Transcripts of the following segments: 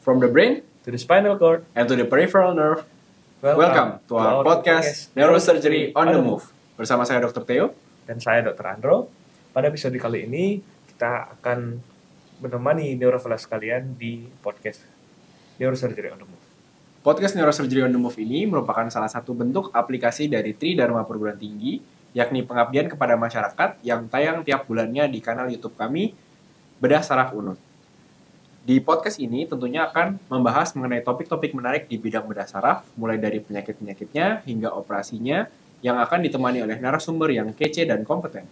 From the brain to the spinal cord and to the peripheral nerve. Welcome to our podcast Neurosurgery on the Move. Bersama saya Dr. Theo dan saya Dr. Andro. Pada episode kali ini kita akan menemani neurovelas kalian di podcast Neurosurgery on the Move. Podcast Neurosurgery on the Move ini merupakan salah satu bentuk aplikasi dari Tridharma Perguruan Tinggi, yakni pengabdian kepada masyarakat yang tayang tiap bulannya di kanal YouTube kami, Bedah Saraf Unut. Di podcast ini tentunya akan membahas mengenai topik-topik menarik di bidang bedah saraf, mulai dari penyakit-penyakitnya hingga operasinya, yang akan ditemani oleh narasumber yang kece dan kompeten.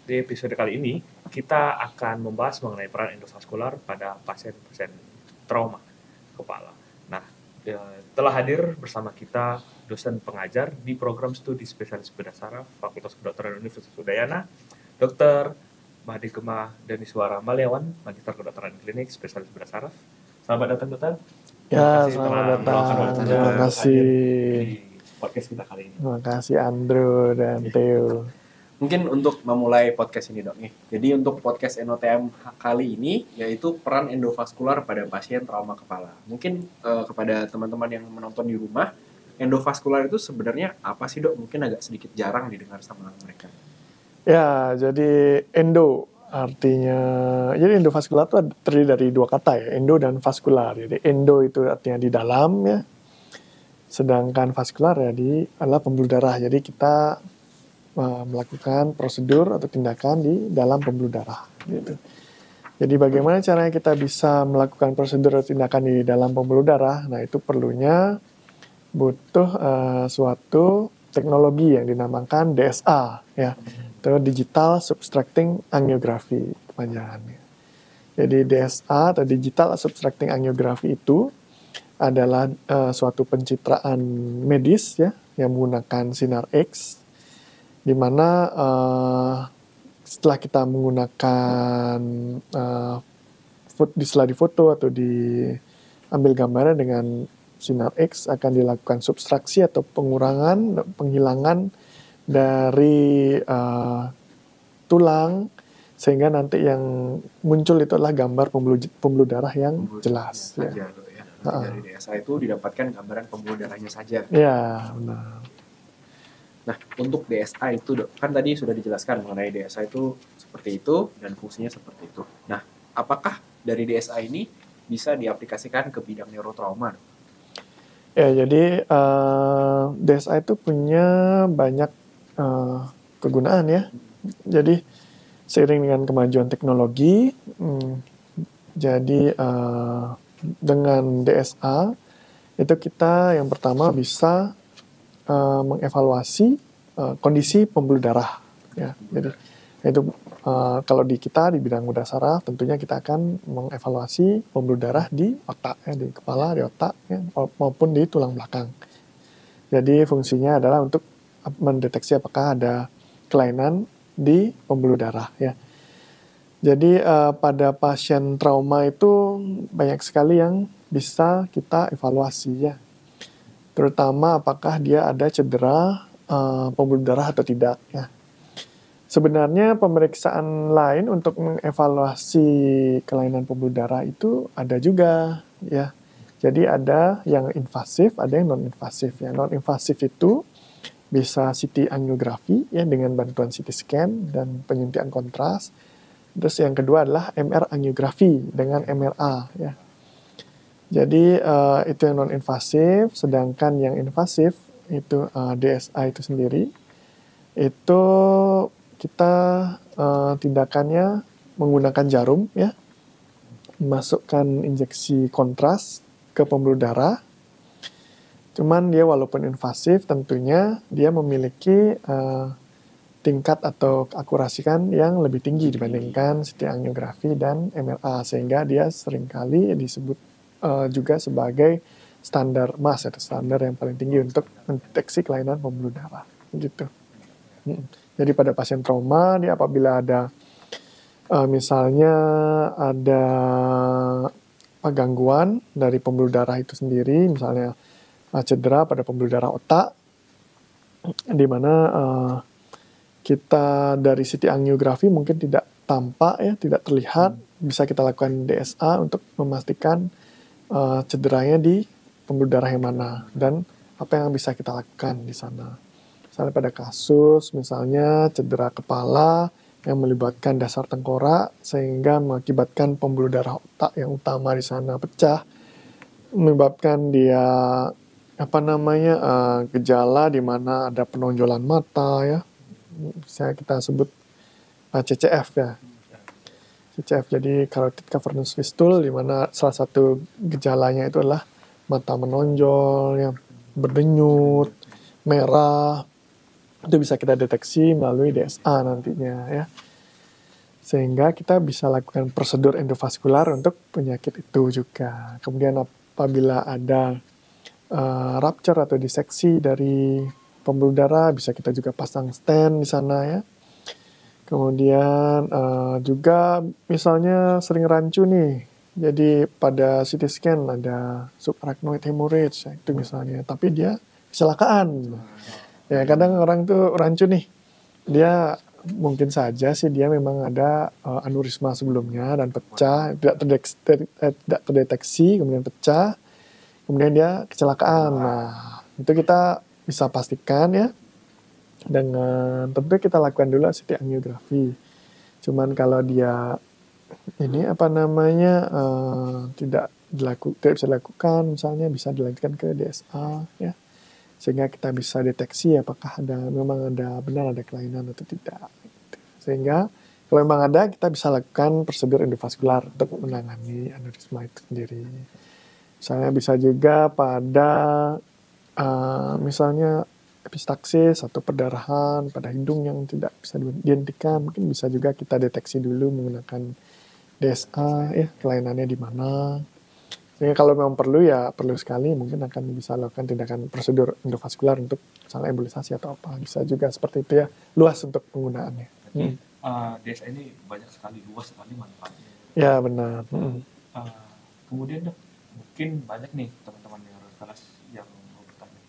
Di episode kali ini, kita akan membahas mengenai peran endovaskular pada pasien-pasien trauma kepala. Nah, telah hadir bersama kita dosen pengajar di program studi spesialis bedah saraf Fakultas Kedokteran Universitas Udayana, Dr. Mahdi Gemah Daniswara Maliawan, Magister Kedokteran Klinik Spesialis Bedah Saraf. Selamat datang, Dokter. Ya, selamat datang. Terima kasih di podcast kita kali ini. Terima kasih Andrew dan Theo. Mungkin untuk memulai podcast ini dok nih. Jadi untuk podcast NOTM kali ini yaitu peran endovaskular pada pasien trauma kepala. Mungkin kepada teman-teman yang menonton di rumah, endovaskular itu sebenarnya apa sih dok? Mungkin agak sedikit jarang didengar sama mereka. Ya, jadi endo artinya, jadi endovaskular itu terdiri dari dua kata ya, endo dan vaskular. Jadi endo itu artinya di dalam ya, sedangkan vaskular ya adalah pembuluh darah. Jadi kita melakukan prosedur atau tindakan di dalam pembuluh darah gitu. Jadi bagaimana caranya kita bisa melakukan prosedur atau tindakan di dalam pembuluh darah? Nah, itu perlunya butuh suatu teknologi yang dinamakan DSA ya, atau Digital Subtracting Angiography kepanjangannya. Jadi DSA atau Digital Subtracting Angiography itu adalah suatu pencitraan medis ya yang menggunakan sinar X, di mana setelah kita menggunakan setelah difoto atau diambil gambarnya dengan sinar X, akan dilakukan substraksi atau penghilangan dari tulang, sehingga nanti yang muncul itu adalah gambar pembuluh darah yang jelas. Ya. Dari DSA itu didapatkan gambaran pembuluh darahnya saja. Ya, benar. Nah, untuk DSA itu, dok, kan tadi sudah dijelaskan mengenai DSA itu seperti itu dan fungsinya seperti itu. Nah, apakah dari DSA ini bisa diaplikasikan ke bidang neurotrauma? Ya, jadi DSA itu punya banyak kegunaan ya. Jadi seiring dengan kemajuan teknologi, jadi dengan DSA itu kita yang pertama bisa mengevaluasi kondisi pembuluh darah ya. Jadi itu kalau di kita di bidang bedah saraf tentunya kita akan mengevaluasi pembuluh darah di otak ya, di kepala, di otak ya, maupun di tulang belakang. Jadi fungsinya adalah untuk mendeteksi apakah ada kelainan di pembuluh darah ya. Jadi pada pasien trauma itu banyak sekali yang bisa kita evaluasi ya. Terutama apakah dia ada cedera pembuluh darah atau tidak ya. Sebenarnya pemeriksaan lain untuk mengevaluasi kelainan pembuluh darah itu ada juga ya. Jadi ada yang invasif, ada yang non-invasif. Yang non-invasif itu bisa CT angiografi ya dengan bantuan CT scan dan penyuntikan kontras. Terus yang kedua adalah MR angiografi dengan MRA ya. Jadi itu yang non-invasif, sedangkan yang invasif itu DSA itu sendiri, itu kita tindakannya menggunakan jarum ya, masukkan injeksi kontras ke pembuluh darah. Cuman dia walaupun invasif tentunya dia memiliki tingkat atau akurasi kan yang lebih tinggi dibandingkan CT angiografi dan MRA, sehingga dia seringkali disebut juga sebagai standar MAS atau standar yang paling tinggi untuk mendeteksi kelainan pembuluh darah gitu. Jadi pada pasien trauma, dia apabila ada misalnya ada gangguan dari pembuluh darah itu sendiri, misalnya cedera pada pembuluh darah otak, di mana kita dari CT angiografi mungkin tidak tampak ya, tidak terlihat, bisa kita lakukan DSA untuk memastikan cederanya di pembuluh darah yang mana dan apa yang bisa kita lakukan di sana. Misalnya pada kasus misalnya cedera kepala yang melibatkan dasar tengkorak sehingga mengakibatkan pembuluh darah otak yang utama di sana pecah, menyebabkan dia gejala di mana ada penonjolan mata ya, saya kita sebut CCF ya. CCF jadi carotid cavernous fistule, di mana salah satu gejalanya itu adalah mata menonjol yang berdenyut, merah. Itu bisa kita deteksi melalui DSA nantinya ya. Sehingga kita bisa lakukan prosedur endovaskular untuk penyakit itu juga. Kemudian apabila ada rupture atau diseksi dari pembuluh darah, bisa kita juga pasang stent di sana ya. Kemudian juga misalnya sering rancu nih, jadi pada CT scan ada subarachnoid hemorrhage ya, itu misalnya, tapi dia kecelakaan. Ya kadang orang tuh rancu nih, dia mungkin saja sih dia memang ada aneurisma sebelumnya dan pecah, tidak terdeteksi, kemudian pecah, kemudian dia kecelakaan. Nah itu kita bisa pastikan ya, dengan tentu kita lakukan dulu CT angiografi. Cuman kalau dia ini tidak bisa dilakukan, misalnya bisa dilanjutkan ke DSA ya, sehingga kita bisa deteksi apakah memang benar ada kelainan atau tidak. Sehingga kalau memang ada, kita bisa lakukan prosedur endovaskular untuk menangani aneurisma itu sendiri. Misalnya bisa juga pada misalnya epistaksis atau perdarahan pada hidung yang tidak bisa dihentikan, mungkin bisa juga kita deteksi dulu menggunakan DSA ya, kelainannya di mana. Jadi kalau memang perlu ya perlu sekali mungkin akan bisa lakukan tindakan prosedur endovaskular untuk misalnya embolisasi atau apa, bisa juga seperti itu ya, luas untuk penggunaannya. DSA ini banyak sekali, luas sekali manfaatnya. Ya benar. Kemudian dok, mungkin banyak nih teman-teman yang mau bertanya,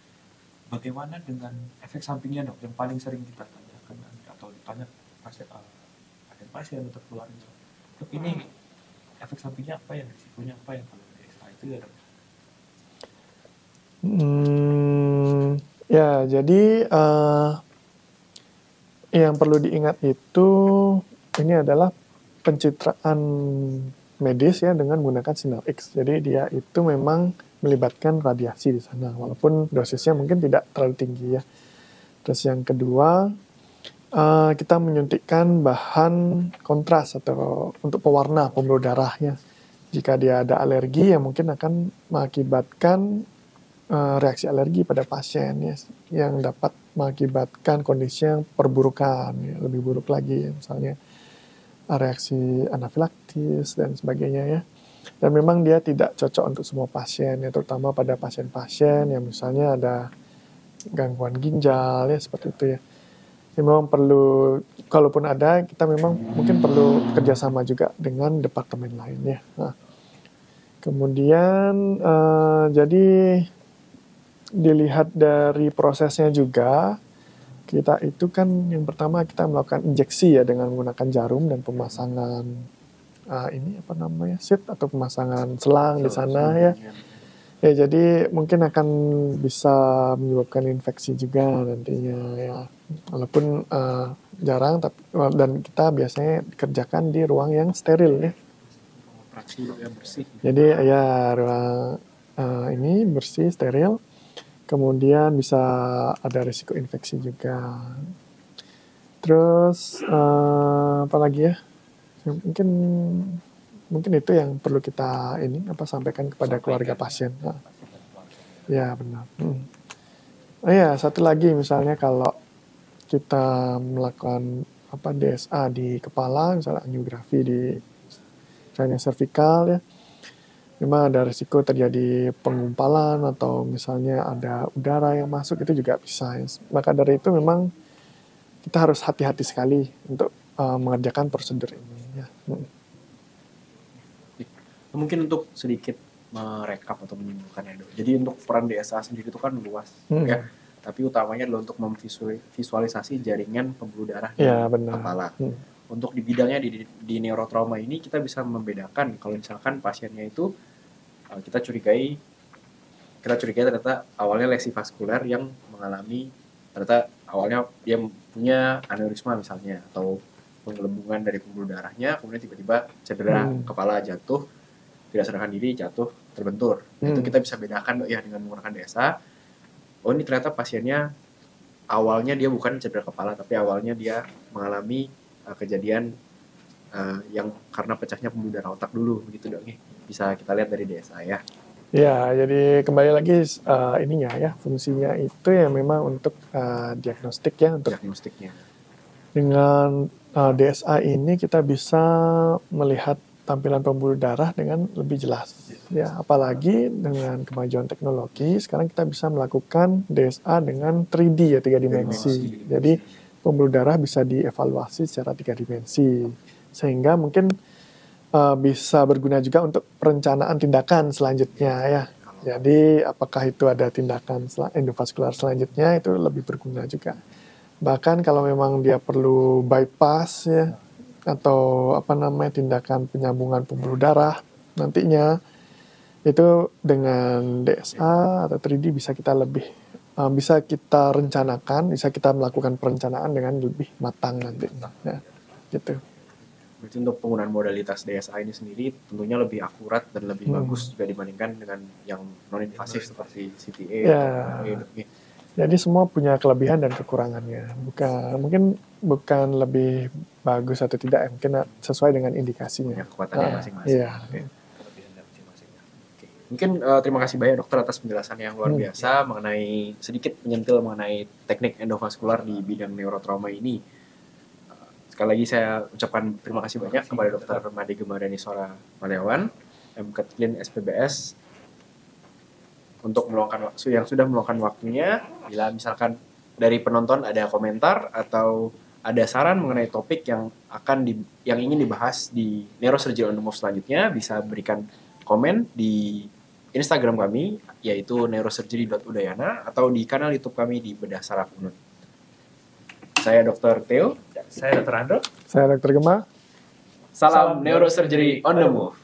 bagaimana dengan efek sampingnya dok yang paling sering kita tanyakan atau ditanya pasien atau keluarga, dok ini efek sampingnya apa, yang risikonya apa yang kalau DSA itu ya dok? Ya jadi yang perlu diingat itu ini adalah pencitraan medis ya dengan menggunakan sinar X. Jadi dia itu memang melibatkan radiasi di sana, walaupun dosisnya mungkin tidak terlalu tinggi ya. Terus yang kedua, kita menyuntikkan bahan kontras atau untuk pewarna pembuluh darahnya. Jika dia ada alergi yang mungkin akan mengakibatkan reaksi alergi pada pasien ya, yang dapat mengakibatkan kondisi yang perburukan ya, lebih buruk lagi ya, misalnya reaksi anafilaktis dan sebagainya ya. Dan memang dia tidak cocok untuk semua pasien ya, terutama pada pasien-pasien yang misalnya ada gangguan ginjal ya, seperti itu ya. Jadi memang perlu, kalaupun ada, kita memang mungkin perlu kerjasama juga dengan departemen lain ya. Nah, kemudian jadi dilihat dari prosesnya juga, kita itu kan yang pertama kita melakukan injeksi ya dengan menggunakan jarum dan pemasangan sheet atau pemasangan selang di sana ya. Ya jadi mungkin akan bisa menyebabkan infeksi juga nantinya ya. Walaupun jarang, tapi dan kita biasanya kerjakan di ruang yang steril ya. Bersih. Jadi ya ruang ini bersih, steril. Kemudian bisa ada risiko infeksi juga. Terus apa lagi ya? Mungkin itu yang perlu kita sampaikan kepada keluarga pasien. Nah, ya benar. Ya satu lagi misalnya kalau kita melakukan DSA di kepala, misalnya angiografi di misalnya servikal ya, memang ada risiko terjadi penggumpalan atau misalnya ada udara yang masuk, itu juga bisa ya. Maka dari itu memang kita harus hati-hati sekali untuk mengerjakan prosedur ini. Ya. Mungkin untuk sedikit merekap atau menyimpulkan ya Dok. Jadi untuk peran DSA sendiri itu kan luas ya. Tapi utamanya adalah untuk memvisualisasi jaringan pembuluh darah di kepala. Untuk di bidangnya di neurotrauma ini kita bisa membedakan kalau misalkan pasiennya itu kita curigai ternyata awalnya lesi vaskuler yang mengalami ternyata awalnya dia punya aneurisma misalnya atau penggelembungan dari pembuluh darahnya, kemudian tiba-tiba cedera kepala, jatuh, tidak sadarkan diri, jatuh, terbentur. Itu kita bisa bedakan ya dengan menggunakan DSA. Oh ini ternyata pasiennya awalnya dia bukan cedera kepala, tapi awalnya dia mengalami kejadian yang karena pecahnya pembuluh darah otak dulu, begitu Dok. Bisa kita lihat dari DSA ya. Ya, jadi kembali lagi ininya ya, fungsinya itu ya memang untuk diagnostik ya, untuk diagnostiknya. Dengan DSA ini kita bisa melihat tampilan pembuluh darah dengan lebih jelas. Ya, apalagi dengan kemajuan teknologi, sekarang kita bisa melakukan DSA dengan 3D ya, 3 dimensi. Jadi pembuluh darah bisa dievaluasi secara 3 dimensi. Sehingga mungkin bisa berguna juga untuk perencanaan tindakan selanjutnya ya. Jadi apakah itu ada tindakan endovaskular selanjutnya itu lebih berguna juga. Bahkan kalau memang dia perlu bypass ya atau tindakan penyambungan pembuluh darah nantinya itu dengan DSA atau 3D bisa kita rencanakan, bisa kita melakukan perencanaan dengan lebih matang nanti. Ya, gitu. Berarti untuk penggunaan modalitas DSA ini sendiri tentunya lebih akurat dan lebih bagus juga dibandingkan dengan yang non-invasif seperti CTA. Jadi semua punya kelebihan dan kekurangannya. Mungkin bukan lebih bagus atau tidak, mungkin sesuai dengan indikasinya. Kekuatannya masing-masing. Iya. Mungkin terima kasih banyak dokter atas penjelasan yang luar biasa mengenai sedikit menyentil mengenai teknik endovaskular di bidang neurotrauma ini. Sekali lagi saya ucapkan terima kasih banyak kepada Dr. Made Gemardhani Sora Maliawan, MCAT Clean SPBS, untuk meluangkan waktu yang sudah meluangkan waktunya. Bila misalkan dari penonton ada komentar atau ada saran mengenai topik yang ingin dibahas di Neurosurgery on the Move selanjutnya, bisa berikan komen di Instagram kami yaitu neurosurgery.udayana atau di kanal YouTube kami di Bedah Saraf Unut. Saya Dr. Theo. Saya Dr. Andro. Saya Dr. Gemma. Salam Neurosurgery on the Move.